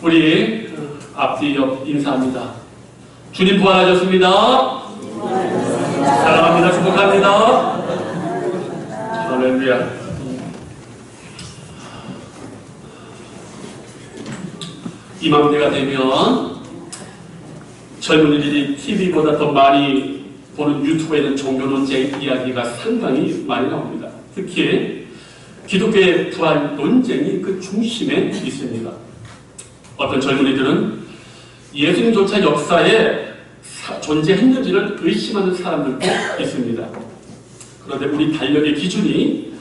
우리 앞뒤 옆 인사합니다. 주님 부활하셨습니다. 사랑합니다. 축복합니다. 할렐루야. 이맘때가 되면 젊은이들이 TV보다 더 많이 보는 유튜브에는 종교 논쟁 이야기가 상당히 많이 나옵니다. 특히 기독교의 부활 논쟁이 그 중심에 있습니다. 어떤 젊은이들은 예수님조차 역사에 존재했는지를 의심하는 사람들도 있습니다. 그런데 우리 달력의 기준이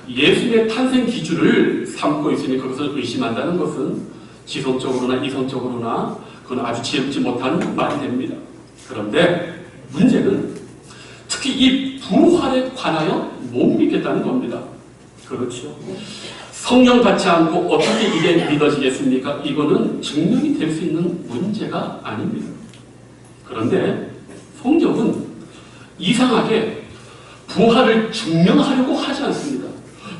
예수님의 탄생 기준을 삼고 있으니 그것을 의심한다는 것은 지성적으로나 이성적으로나 그건 아주 지혜롭지 못한 말이 됩니다. 그런데 문제는 특히 이 부활에 관하여 못 믿겠다는 겁니다. 그렇죠. 성령 받지 않고 어떻게 이게 믿어지겠습니까? 이거는 증명이 될 수 있는 문제가 아닙니다. 그런데 성경은 이상하게 부활을 증명하려고 하지 않습니다.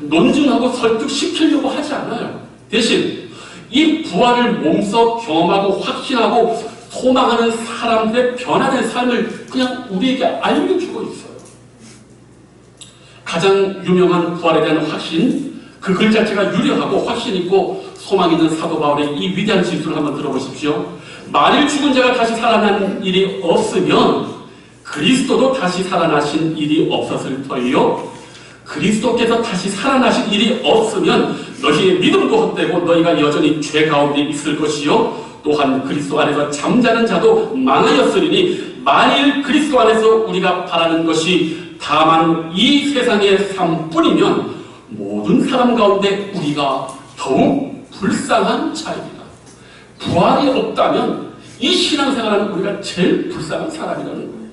논증하고 설득시키려고 하지 않아요. 대신 이 부활을 몸소 경험하고 확신하고 소망하는 사람들의 변화된 삶을 그냥 우리에게 알려주고 있어요. 가장 유명한 부활에 대한 확신, 그 글 자체가 유려하고 확신 있고 소망 있는 사도 바울의 이 위대한 진술을 한번 들어보십시오. 만일 죽은 자가 다시 살아난 일이 없으면 그리스도도 다시 살아나신 일이 없었을 터이요. 그리스도께서 다시 살아나신 일이 없으면 너희의 믿음도 헛되고 너희가 여전히 죄 가운데 있을 것이요. 또한 그리스도 안에서 잠자는 자도 망하였으리니 만일 그리스도 안에서 우리가 바라는 것이 다만 이 세상의 삶뿐이면 모든 사람 가운데 우리가 더욱 불쌍한 자입니다. 부활이 없다면 이 신앙생활은 우리가 제일 불쌍한 사람이라는 거예요.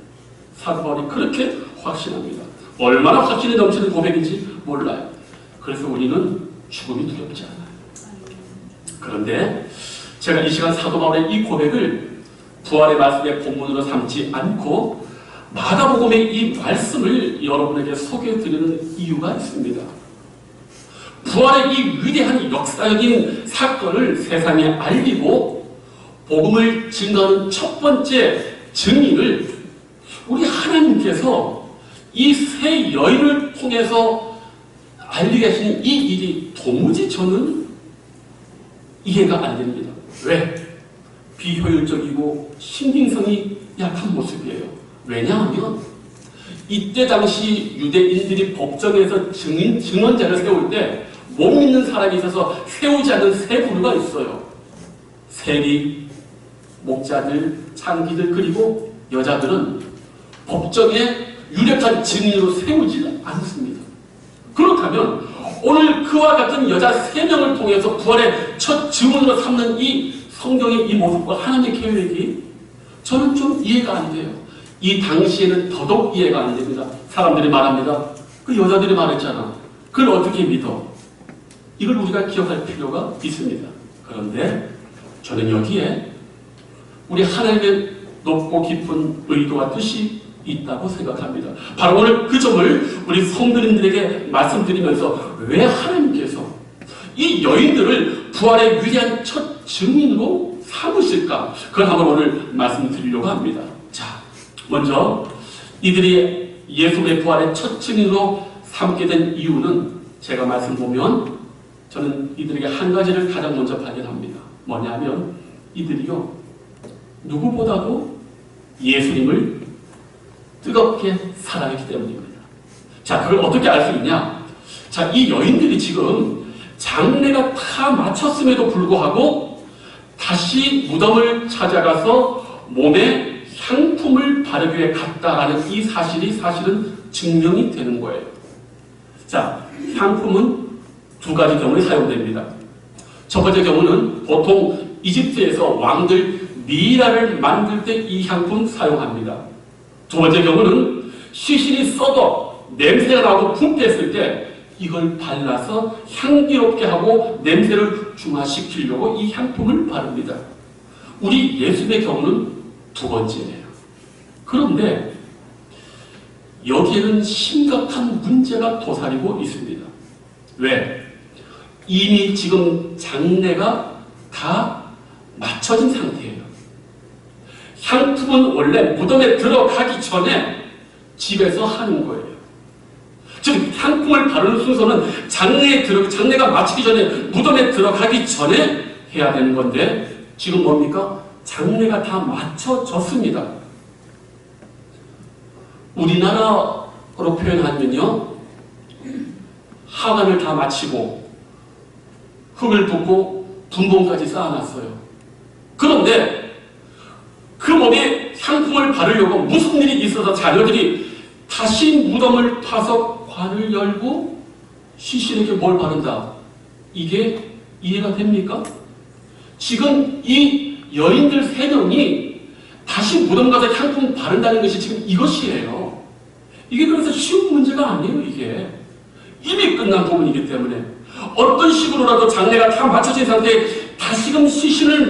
사도 바울이 그렇게 확신합니다. 얼마나 확신이 넘치는 고백인지 몰라요. 그래서 우리는 죽음이 두렵지 않아요. 그런데 제가 이 시간 사도 바울의 이 고백을 부활의 말씀의 본문으로 삼지 않고 마가복음의 이 말씀을 여러분에게 소개해드리는 이유가 있습니다. 부활의 이 위대한 역사적인 사건을 세상에 알리고 복음을 증거하는 첫 번째 증인을 우리 하나님께서 이 세 여인을 통해서 알리게 하시는 이 일이 도무지 저는 이해가 안 됩니다. 왜? 비효율적이고 신빙성이 약한 모습이에요. 왜냐하면 이때 당시 유대인들이 법정에서 증언자를 세울 때 못 믿는 사람이 있어서 세우지 않는 세 부류가 있어요. 세리, 목자들, 창기들, 그리고 여자들은 법정에 유력한 증인으로 세우지 않습니다. 그렇다면 오늘 그와 같은 여자 3명을 통해서 부활의 첫 증언으로 삼는 이 성경의 이 모습과 하나님의 계획이 저는 좀 이해가 안 돼요. 이 당시에는 더더욱 이해가 안 됩니다. 사람들이 말합니다. 그 여자들이 말했잖아. 그걸 어떻게 믿어? 이걸 우리가 기억할 필요가 있습니다. 그런데 저는 여기에 우리 하나님의 높고 깊은 의도와 뜻이 있다고 생각합니다. 바로 오늘 그 점을 우리 성도님들에게 말씀드리면서 왜 하나님께서 이 여인들을 부활의 위대한 첫 증인으로 삼으실까? 그걸 한번 오늘 말씀드리려고 합니다. 자, 먼저 이들이 예수의 부활의 첫 증인으로 삼게 된 이유는 제가 말씀 보면 저는 이들에게 한 가지를 가장 먼저 발견합니다. 뭐냐면 이들이요 누구보다도 예수님을 뜨겁게 사랑했기 때문입니다. 자, 그걸 어떻게 알 수 있냐? 자, 이 여인들이 지금 장례가 다 마쳤음에도 불구하고 다시 무덤을 찾아가서 몸에 향품을 바르기 위해 갔다라는 이 사실이 사실은 증명이 되는 거예요. 자, 향품은 두 가지 경우에 사용됩니다. 첫 번째 경우는 보통 이집트에서 왕들 미라를 만들 때 이 향품 사용합니다. 두 번째 경우는 시신이 썩어 냄새가 나고 분패했을 때 이걸 발라서 향기롭게 하고 냄새를 중화시키려고 이 향품을 바릅니다. 우리 예수의 경우는 두 번째예요. 그런데 여기에는 심각한 문제가 도사리고 있습니다. 왜? 이미 지금 장례가 다 맞춰진 상태예요. 향품은 원래 무덤에 들어가기 전에 집에서 하는 거예요. 즉 향품을 바르는 순서는 장례가 마치기 전에 무덤에 들어가기 전에 해야 되는 건데 지금 뭡니까? 장례가 다 맞춰졌습니다. 우리나라로 표현하면요, 하관을 다 마치고 흙을 붓고 분봉까지 쌓아놨어요. 그런데 그 몸에 향품을 바르려고 무슨 일이 있어서 자녀들이 다시 무덤을 파서 관을 열고 시신에게 뭘 바른다. 이게 이해가 됩니까? 지금 이 여인들 3명이 다시 무덤 가서 향품 바른다는 것이 지금 이것이에요. 이게 그래서 쉬운 문제가 아니에요. 이게 이미 끝난 부분이기 때문에 어떤 식으로라도 장례가 다 맞춰진 상태에 다시금 시신을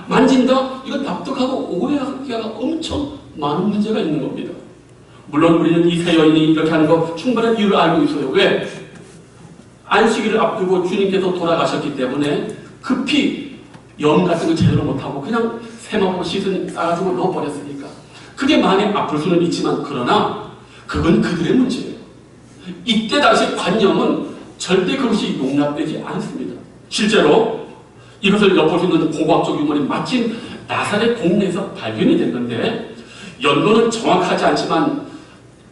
만진다? 이건 납득하고 오해하기가 엄청 많은 문제가 있는 겁니다. 물론 우리는 이 3 여인이 이렇게 하는 거 충분한 이유를 알고 있어요. 왜? 안식일을 앞두고 주님께서 돌아가셨기 때문에 급히 염 같은 거 제대로 못하고 그냥 세마포 씻은 싸가지고 넣어버렸으니까 그게 마음이 아플 수는 있지만 그러나 그건 그들의 문제예요. 이때 당시 관념은 절대 그것이 용납되지 않습니다. 실제로 이것을 엿볼 수 있는 고고학적 유물이 마침 나사렛 동네에서 발견이 된 건데 연도는 정확하지 않지만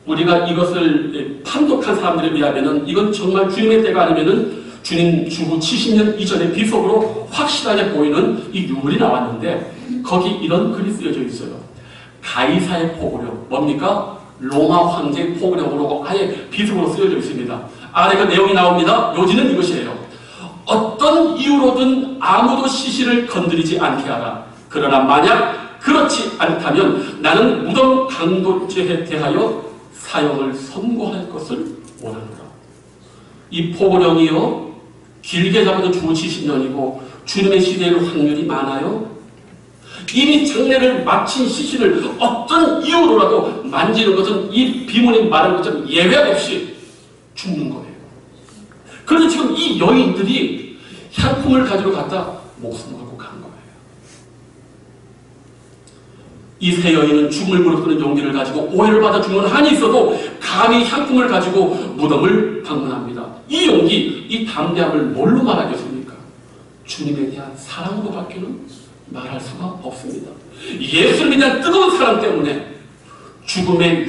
우리가 이것을 판독한 사람들에 의하면 이건 정말 주님의 때가 아니면은 주님 주후 70년 이전의 비석으로 확실하게 보이는 이 유물이 나왔는데 거기 이런 글이 쓰여져 있어요. 가이사의 포고령, 뭡니까? 로마 황제의 포고령으로 아예 비석으로 쓰여져 있습니다. 아래 그 내용이 나옵니다. 요지는 이것이에요. 어떤 이유로든 아무도 시신을 건드리지 않게 하라. 그러나 만약 그렇지 않다면 나는 무덤 강도죄에 대하여 사형을 선고할 것을 원하노라. 이 포고령이요, 길게 잡아도 주 70년이고 주님의 시대일 확률이 많아요. 이미 장례를 마친 시신을 어떤 이유로라도 만지는 것은 이 비문이 말한 것처럼 예외 없이 죽는 거예요. 그런데 지금 이 여인들이 향품을 가지러 갔다 목숨을 걸고 간 거예요. 이 3 여인은 죽음을 무릅쓰는 용기를 가지고 오해를 받아 죽는 한이 있어도 감히 향품을 가지고 무덤을 방문합니다. 이 용기, 이 담대함을 뭘로 말하겠습니까? 주님에 대한 사랑으로밖에는 말할 수가 없습니다. 예수를 위한 뜨거운 사랑 때문에 죽음의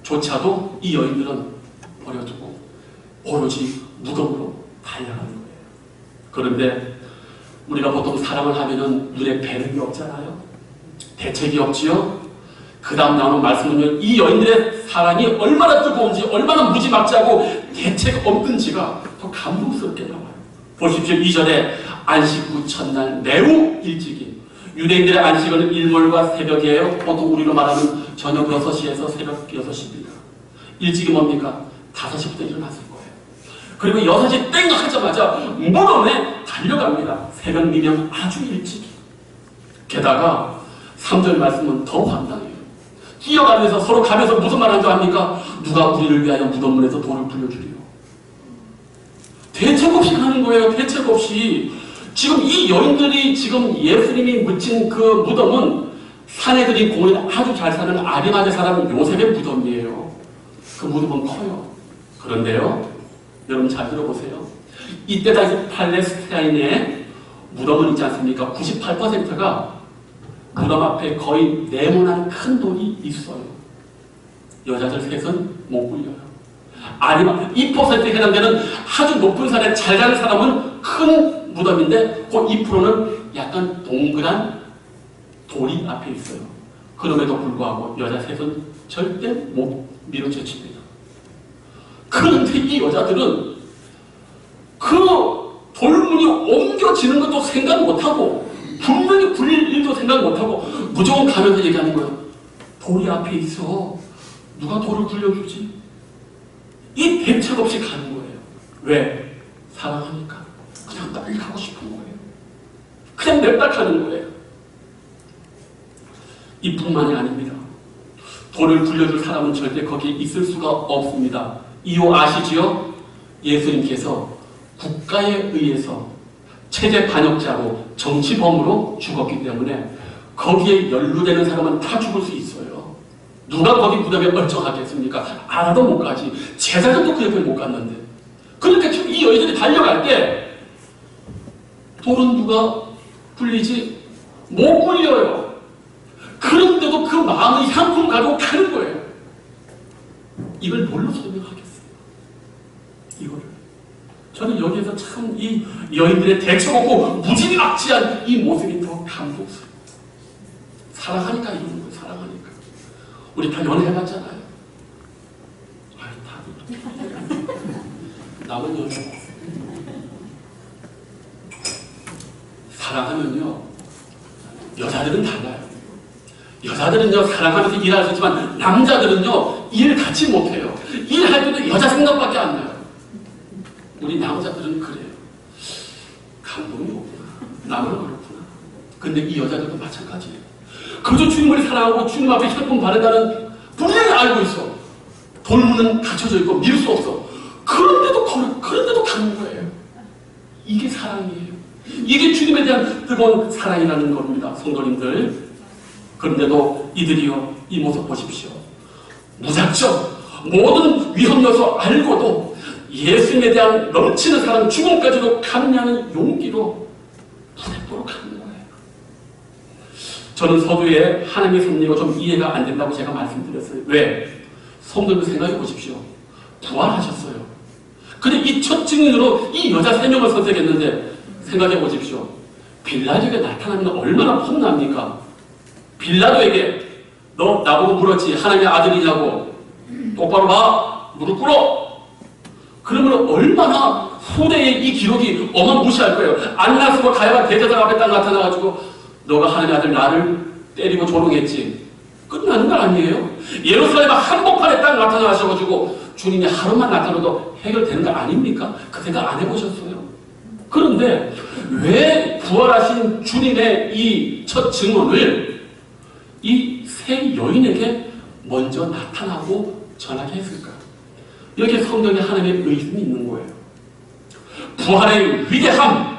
위협조차도 이 여인들은 버려두고 오로지 무덤으로 달려가는 거예요. 그런데 우리가 보통 사랑을 하면은 눈에 뵈는 게 없잖아요. 대책이 없지요. 그 다음 나오는 말씀은 이 여인들의 사랑이 얼마나 뜨거운지, 얼마나 무지막지하고 대책 없는지가 더 감동스럽게 나와요. 보십시오. 2절에 안식 후 첫날 매우 일찍이, 유대인들의 안식은 일몰과 새벽이에요. 보통 우리로 말하는 저녁 6시에서 새벽 6시입니다. 일찍이 뭡니까? 5시부터 일어났을 거예요. 그리고 6시 땡 하자마자 무덤에 달려갑니다. 새벽 미명 아주 일찍이. 게다가 3절 말씀은 더 황당해요. 뛰어가면서 서로 가면서 무슨 말 하는 줄 압니까? 누가 우리를 위하여 무덤문에서 돌을 불려주리요. 대책 없이 가는 거예요. 대책 없이. 지금 이 여인들이 지금 예수님이 묻힌 그 무덤은 사내들이 공인 아주 잘 사는 아리마대 사람 요셉의 무덤이에요. 그 무덤은 커요. 그런데요, 여러분 잘 들어보세요. 이때 당시 팔레스타인의 무덤은 있지 않습니까? 98%가 무덤 앞에 거의 네모난 큰 돌이 있어요. 여자들 셋은 못 굴려요. 아니면 2%에 해당되는 아주 높은 산에 잘 가는 사람은 큰 무덤인데 그 2%는 약간 동그란 돌이 앞에 있어요. 그럼에도 불구하고 여자 셋은 절대 못 밀어제칩니다. 그런데 이 여자들은 그 돌문이 옮겨지는 것도 생각 못하고 분명히 굴릴 일도 생각 못하고 무조건 가면서 얘기하는 거예요. 돌이 앞에 있어. 누가 돌을 굴려주지? 이 대책 없이 가는 거예요. 왜? 사랑하니까. 그냥 빨리 가고 싶은 거예요. 그냥 냅다 가는 거예요. 이뿐만이 아닙니다. 돌을 굴려줄 사람은 절대 거기에 있을 수가 없습니다. 이유 아시지요? 예수님께서 국가에 의해서 체제 반역자로 정치범으로 죽었기 때문에 거기에 연루되는 사람은 다 죽을 수 있어요. 누가 거기 무덤에 멀쩡하겠습니까? 알아도 못 가지. 제자들도 그 옆에 못 갔는데. 그러니까 지금 이 여인들이 달려갈 때 돌은 누가 굴리지? 못 굴려요. 그런데도 그 마음의 향품 가지고 가는 거예요. 이걸 뭘로 설명하겠어요? 이거를. 저는 여기에서 참 이 여인들의 대책 없고 무지막지한 이 모습이 더 감동스러워요. 사랑하니까 이런 거예요. 사랑하니까. 우리 다 연애해봤잖아요. 다들. 남은 연애. 사랑하면요. 여자들은 달라요. 여자들은요, 사랑하면서 일할 수 있지만, 남자들은요, 일 같이 못해요. 일할 때도 여자 생각밖에 안 나요. 우리 남자들은 그래요. 감동이 없구나. 나만 그렇구나. 근데 이 여자들도 마찬가지예요. 그저 주님을 사랑하고 주님 앞에 혈품 바르다는 분명히 알고 있어. 돌문은 닫혀져 있고 밀 수 없어. 그런데도 가는 거예요. 이게 사랑이에요. 이게 주님에 대한 뜨거운 사랑이라는 겁니다. 성도님들. 그런데도 이들이요, 이 모습 보십시오. 무작정 모든 위험 요소 알고도 예수님에 대한 넘치는 사랑, 죽음까지도 감내하는 용기로 부대도록 하는 거예요. 저는 서두에 하나님의 섭리가 좀 이해가 안 된다고 제가 말씀드렸어요. 왜? 성도님들 생각해 보십시오. 부활하셨어요. 근데 이 첫 증인으로 이 여자 3명을 선택했는데 생각해 보십시오. 빌라도에게 나타나면 얼마나 험납니까? 빌라도에게 너 나보고 물었지 하나님의 아들이냐고 똑바로 봐 무릎 꿇어. 그러면 얼마나 후대의 이 기록이 어마무시할 거예요. 안나스와 가야바 대제사장 앞에 딱 나타나가지고 너가 하나님의 아들 나를 때리고 조롱했지. 끝나는 거 아니에요? 예루살렘 한복판에 딱 나타나셔가지고 주님이 하루만 나타나도 해결되는 거 아닙니까? 그 생각 안 해보셨어요? 그런데 왜 부활하신 주님의 이 첫 증언을 이 세 여인에게 먼저 나타나고 전하게 했을까? 여기에 성경에 하나님의 의심이 있는 거예요. 부활의 위대함,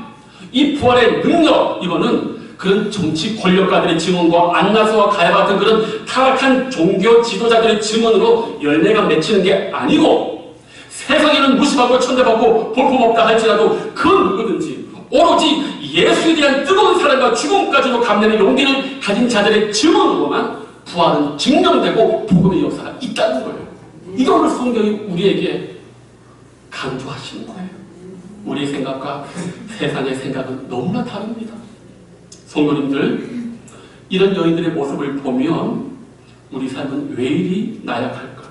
이 부활의 능력, 이거는 그런 정치 권력가들의 증언과 안나스와 가야바 같은 그런 타락한 종교 지도자들의 증언으로 열매가 맺히는 게 아니고 세상에는 무시받고 천대받고 볼품없다 할지라도 그 누구든지 오로지 예수에 대한 뜨거운 사랑과 죽음까지도 감내는 용기를 가진 자들의 증언으로만 부활은 증명되고 복음의 역사가 있다는 거예요. 이걸 성경이 우리에게 강조하시는 거예요. 우리의 생각과 세상의 생각은 너무나 다릅니다. 성도님들, 이런 여인들의 모습을 보면 우리 삶은 왜 이리 나약할까?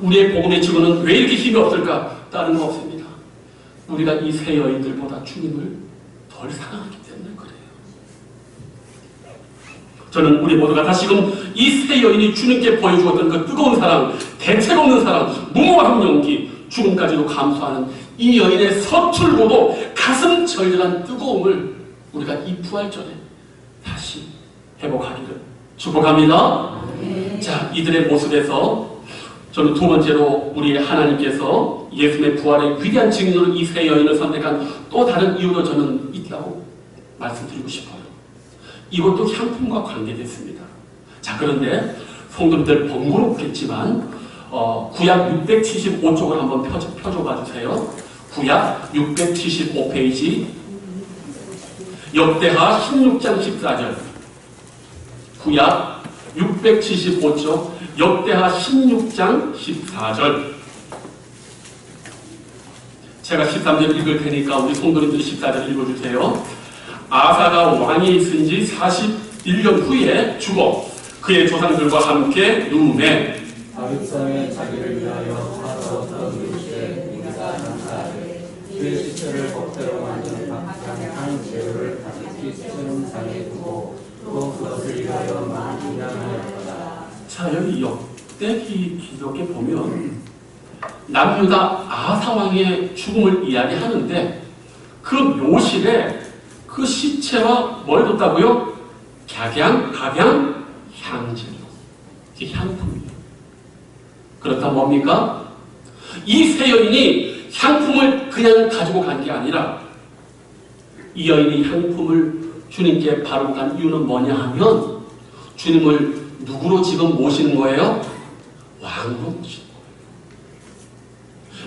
우리의 복음의 증언은 왜 이렇게 힘이 없을까? 다른 거 없습니다. 우리가 이 세 여인들보다 주님을 덜 사랑하기 때문에 그래요. 저는 우리 모두가 다시금 이 세 여인이 주님께 보여주었던 그 뜨거운 사랑, 대책 없는 사랑, 무모한 용기, 죽음까지도 감수하는 이 여인의 서툴고도 가슴 절절한 뜨거움을 우리가 이 부활절에 다시 회복하기를 축복합니다. 자, 이들의 모습에서 저는 두 번째로 우리 하나님께서 예수님의 부활의 위대한 증인으로 이 세 여인을 선택한 또 다른 이유도 저는 있다고 말씀드리고 싶어요. 이것도 향품과 관계됐습니다. 자, 그런데 성도님들 번거롭겠지만 구약 675쪽을 한번 펴줘봐 주세요. 구약 675페이지 역대하 16장 14절. 구약 675쪽 역대하 16장 14절. 제가 13절 읽을 테니까 우리 성도님들이 14절 읽어주세요. 아사가 왕이 있은 지 41년 후에 죽어 그의 조상들과 함께 누움에 다윗성에 자기를 위하여 가서 이르시되 네가 장사하되 그의 시체를 법대로 만든 각한 재료를 다윗이 쓰는 상에 두고 또 그것을 위하여 만인양하였다. 자, 여기 역대기 기록에 보면 남유다 아사왕의 죽음을 이야기하는데 그 묘실에 그 시체와 뭘 뒀다고요? 각양, 향재료. 이게 향품이에요. 그렇다면 뭡니까? 이 세 여인이 향품을 그냥 가지고 간 게 아니라 이 여인이 향품을 주님께 바르고 간 이유는 뭐냐 하면 주님을 누구로 지금 모시는 거예요? 왕으로 모시는 거예요.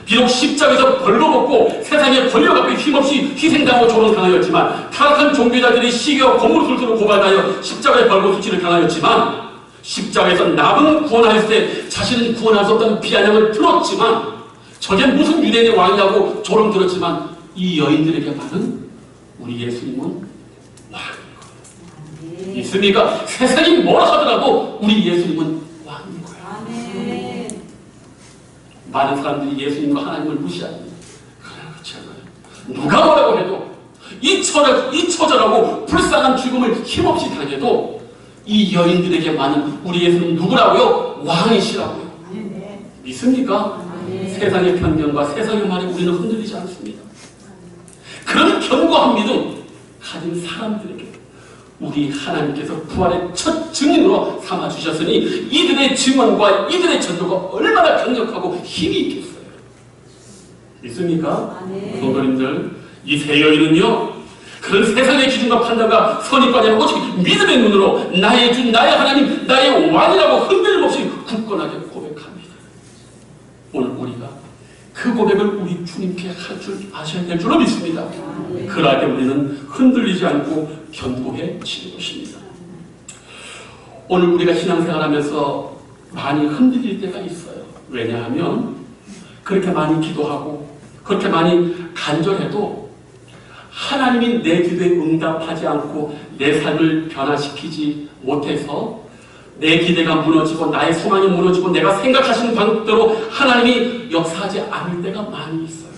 비록 십자가에서 벌거벗고 세상에 권력 앞에 힘없이 희생당하고 조롱당하였지만 타락한 종교자들이 시기와 고물술수로 고발하여 십자가에 벌고 수치를 당하였지만 십자가에서 남은 구원하였을 때 자신은 구원할 수 없다는 비아냥을 들었지만 저게 무슨 유대인의 왕이라고 조롱 들었지만 이 여인들에게 말은 우리 예수님은 왕인 거예요. 믿습니까? 세상이 뭐라 하더라도 우리 예수님은 왕인 거예요. 아멘. 많은 사람들이 예수님과 하나님을 무시합니다. 그렇지 않아요. 누가 뭐라고 해도 이 처절하고 불쌍한 죽음을 힘없이 당해도 이 여인들에게만은 우리 예수님 누구라고요? 왕이시라고요. 믿습니까? 세상의 편견과 세상의 말에 우리는 흔들리지 않습니다. 그런 견고한 믿음 가진 사람들에게 우리 하나님께서 부활의 첫 증인으로 삼아주셨으니 이들의 증언과 이들의 전도가 얼마나 강력하고 힘이 있겠어요. 믿습니까? 성도님들, 이 세 여인은요 그런 세상의 기준과 판단과 선입관이 아니라 오직 믿음의 눈으로 나의 주, 나의 하나님, 나의 왕이라고 흔들림 없이 굳건하게 고백합니다. 오늘 우리가 그 고백을 우리 주님께 할 줄 아셔야 될 줄로 믿습니다. 그럴 때 우리는 흔들리지 않고 견고해지는 것입니다. 오늘 우리가 신앙생활하면서 많이 흔들릴 때가 있어요. 왜냐하면 그렇게 많이 기도하고 그렇게 많이 간절해도 하나님이 내 기도에 응답하지 않고 내 삶을 변화시키지 못해서 내 기대가 무너지고 나의 소망이 무너지고 내가 생각하시는 방법대로 하나님이 역사하지 않을 때가 많이 있어요.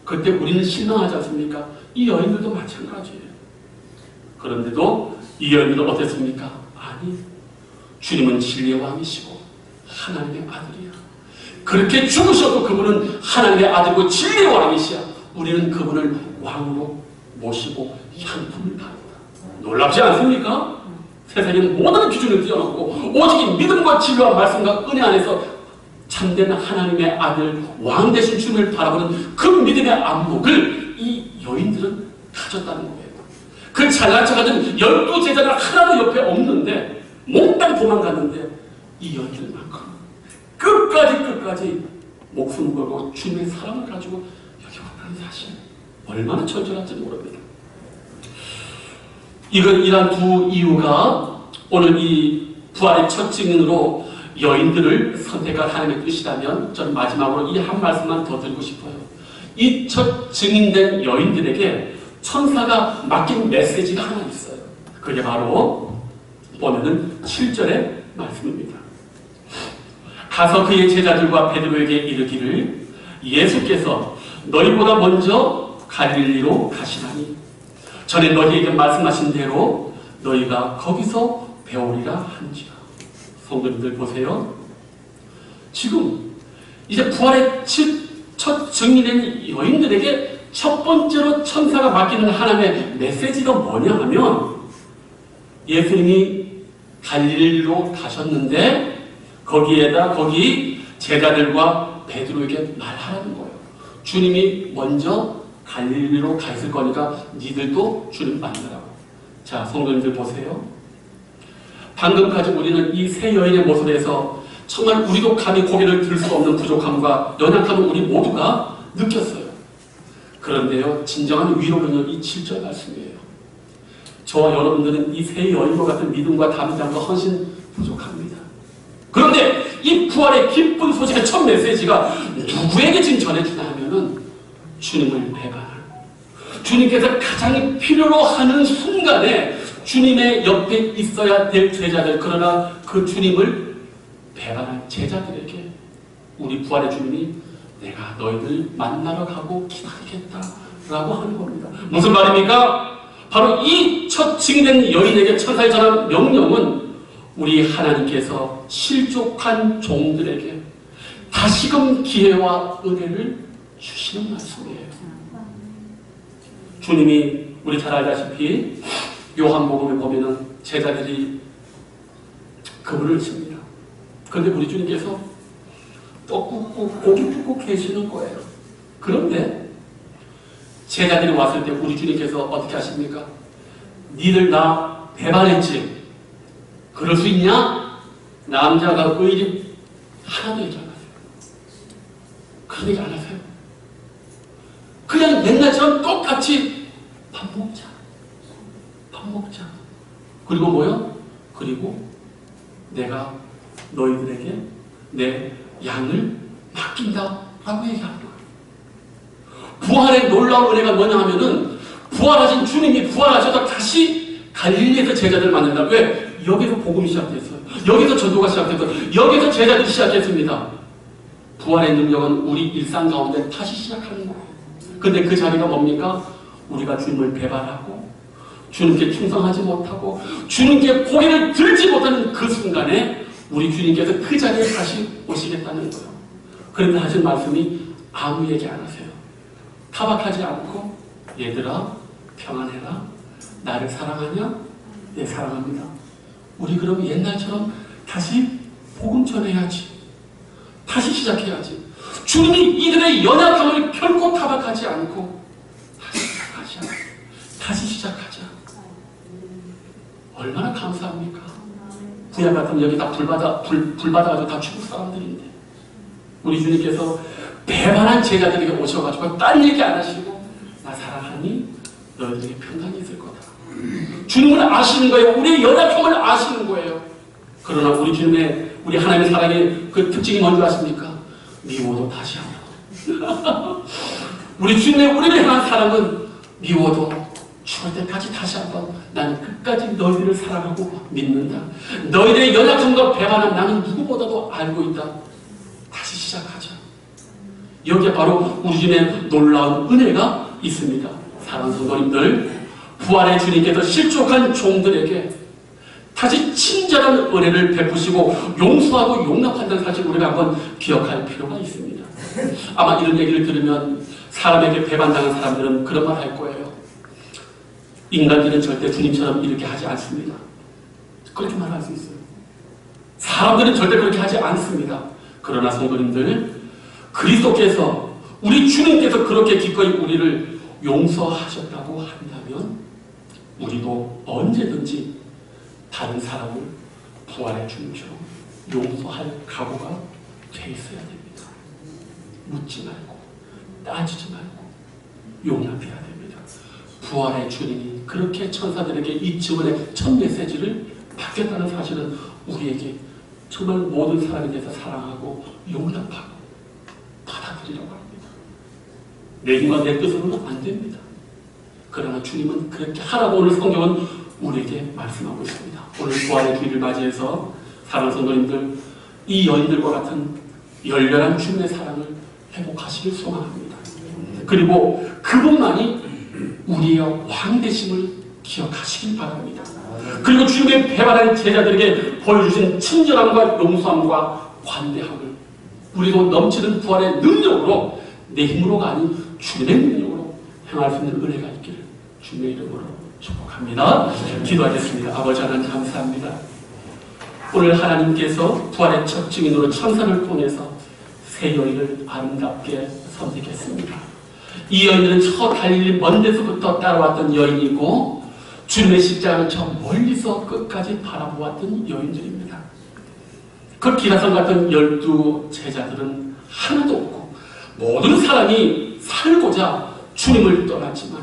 그때 우리는 실망하지 않습니까? 이 여인들도 마찬가지예요. 그런데도 이 여인들은 어땠습니까? 아니, 주님은 진리의 왕이시고 하나님의 아들이야. 그렇게 죽으셔도 그분은 하나님의 아들이고 진리의 왕이시야. 우리는 그분을 왕으로 모시고 향품을 받는다. 놀랍지 않습니까? 세상에는 모든 기준을 뛰어넘고 오직 믿음과 진리와 말씀과 은혜 안에서 참된 하나님의 아들 왕 되신 주님을 바라보는 그 믿음의 안목을 이 여인들은 가졌다는 거예요. 그 잘난 척하던 12제자가 하나도 옆에 없는데 몽땅 도망갔는데 이 여인들만큼 끝까지 목숨 걸고 주님의 사랑을 가지고 여기 왔다는 사실 얼마나 철저한지 모릅니다. 이러한 두 이유가 오늘 이 부활의 첫 증인으로 여인들을 선택할 하나님의 뜻이라면 저는 마지막으로 이 한 말씀만 더 드리고 싶어요. 이 첫 증인된 여인들에게 천사가 맡긴 메시지가 하나 있어요. 그게 바로 보면은 7절의 말씀입니다. 가서 그의 제자들과 베드로에게 이르기를 예수께서 너희보다 먼저 갈릴리로 가시나니 전에 너희에게 말씀하신 대로 너희가 거기서 배우리라 한지라. 성도님들 보세요. 지금 이제 부활의 첫 증인된 여인들에게 첫 번째로 천사가 맡기는 하나님의 메시지가 뭐냐 하면 예수님이 갈릴리로 가셨는데 거기 제자들과 베드로에게 말하라는 거예요. 주님이 먼저 갈릴리로 가 있을 거니까 니들도 주님 만나라고. 자, 성도님들 보세요. 방금까지 우리는 이 세 여인의 모습에서 정말 우리도 감히 고개를 들 수 없는 부족함과 연약함을 우리 모두가 느꼈어요. 그런데요, 진정한 위로는요, 이 7절 말씀이에요. 저와 여러분들은 이 세 여인과 같은 믿음과 담대함과 헌신 부족합니다. 그런데 이 부활의 기쁜 소식의 첫 메시지가 누구에게 지금 전해주나 하면은 주님을 배반하는, 주님께서 가장 필요로 하는 순간에 주님의 옆에 있어야 될 제자들, 그러나 그 주님을 배반한 제자들에게 우리 부활의 주님이 내가 너희들 만나러 가고 기다리겠다라고 하는 겁니다. 무슨 말입니까? 바로 이 첫 증인된 여인에게 천사의 전한 명령은 우리 하나님께서 실족한 종들에게 다시금 기회와 은혜를 주시는 말씀이에요. 주님이 우리 잘 알다시피 요한복음에 보면은 제자들이 그분을 칩니다. 그런데 우리 주님께서 떡 굽고 고기 굽고 계시는 거예요. 그런데 제자들이 왔을 때 우리 주님께서 어떻게 하십니까? 니들 나 배반했지? 그럴 수 있냐? 남자가 의리 하나도 얘기 안 하세요. 그런 얘기 안 하세요. 그냥 옛날처럼 똑같이 밥 먹자. 밥 먹자. 그리고 뭐요? 그리고 내가 너희들에게 내 양을 맡긴다라고 얘기하는 거예요. 부활의 놀라운 은혜가 뭐냐 하면은 부활하신 주님이 부활하셔서 다시 갈릴리에서 제자들을 만난다. 왜? 여기서 복음이 시작됐어요. 여기서 전도가 시작됐어요. 여기서 제자들이 시작했습니다. 부활의 능력은 우리 일상 가운데 다시 시작하는 거예요. 근데 그 자리가 뭡니까? 우리가 주님을 배반하고 주님께 충성하지 못하고 주님께 고개를 들지 못하는 그 순간에 우리 주님께서 그 자리에 다시 오시겠다는 거예요. 그런데 하신 말씀이 아무 얘기 안 하세요. 타박하지 않고 얘들아 평안해라. 나를 사랑하냐? 네, 사랑합니다. 우리 그럼 옛날처럼 다시 복음 전해야지. 다시 시작해야지. 주님이 이들의 연약함을 결코 타박하지 않고 다시 시작하자. 얼마나 감사합니까? 부야 같으면 여기 다 불 받아가지고 다 죽을 사람들인데 우리 주님께서 배반한 제자들에게 오셔가지고 딴 얘기 안 하시고 나 사랑하니 너희들에게 평강이 있을 거다. 주님을 아시는 거예요. 우리의 연약함을 아시는 거예요. 그러나 우리 하나님의 사랑의 그 특징이 뭔지 아십니까? 미워도 다시 한번. 우리 주님의 우리를 향한 사랑은 미워도 죽을 때까지 다시 한번 나는 끝까지 너희들을 사랑하고 믿는다. 너희들의 연약함과 배반은 나는 누구보다도 알고 있다. 다시 시작하자. 여기에 바로 우리 주님의 놀라운 은혜가 있습니다. 사랑하는 성도님들, 부활의 주님께서 실족한 종들에게 다시 친절한 은혜를 베푸시고 용서하고 용납한다는 사실을 우리가 한번 기억할 필요가 있습니다. 아마 이런 얘기를 들으면 사람에게 배반당한 사람들은 그런 말 할 거예요. 인간들은 절대 주님처럼 이렇게 하지 않습니다. 그렇게 말할 수 있어요. 사람들은 절대 그렇게 하지 않습니다. 그러나 성도님들, 그리스도께서 우리 주님께서 그렇게 기꺼이 우리를 용서하셨다고 한다면 우리도 언제든지 다른 사람을 부활의 주님처럼 용서할 각오가 돼 있어야 됩니다. 묻지 말고 따지지 말고 용납해야 됩니다. 부활의 주님이 그렇게 천사들에게 이 증언의 첫 메시지를 받겠다는 사실은 우리에게 정말 모든 사람에 대해서 사랑하고 용납하고 받아들이려고 합니다. 내 힘과 내 뜻으로는 안 됩니다. 그러나 주님은 그렇게 하라고 오늘 성경은 우리에게 말씀하고 있습니다. 오늘 부활의 주일을 맞이해서 사랑하는 성도님들, 이 여인들과 같은 열렬한 주님의 사랑을 회복하시길 소망합니다. 그리고 그분만이 우리의 왕되심을 기억하시길 바랍니다. 그리고 주님의 배반한 제자들에게 보여주신 친절함과 용서함과 관대함을 우리도 넘치는 부활의 능력으로 내 힘으로가 아닌 주님의 능력으로 행할 수 있는 은혜가 있기를 주님의 이름으로 축복합니다. 기도하겠습니다. 아버지 하나님 감사합니다. 오늘 하나님께서 부활의 첫 증인으로 천사를 통해서 세 여인을 아름답게 선택했습니다. 이 여인들은 저 갈릴리 먼 데서부터 따라왔던 여인이고 주님의 십자가를 저 멀리서 끝까지 바라보았던 여인들입니다. 그 기라성 같은 12 제자들은 하나도 없고 모든 사람이 살고자 주님을 떠났지만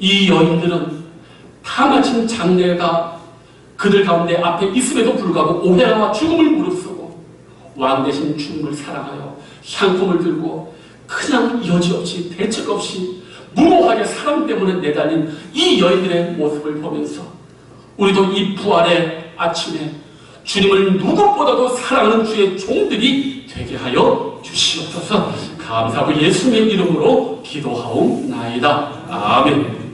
이 여인들은 다 마침 장래가 그들 가운데 앞에 있음에도 불구하고 오해와 죽음을 무릅쓰고 왕 대신 주님을 사랑하여 향품을 들고 그냥 여지없이 대책 없이 무모하게 사람 때문에 내달린 이 여인들의 모습을 보면서 우리도 이 부활의 아침에 주님을 누구보다도 사랑하는 주의 종들이 되게 하여 주시옵소서. 감사하고 예수님의 이름으로 기도하옵나이다. 아멘.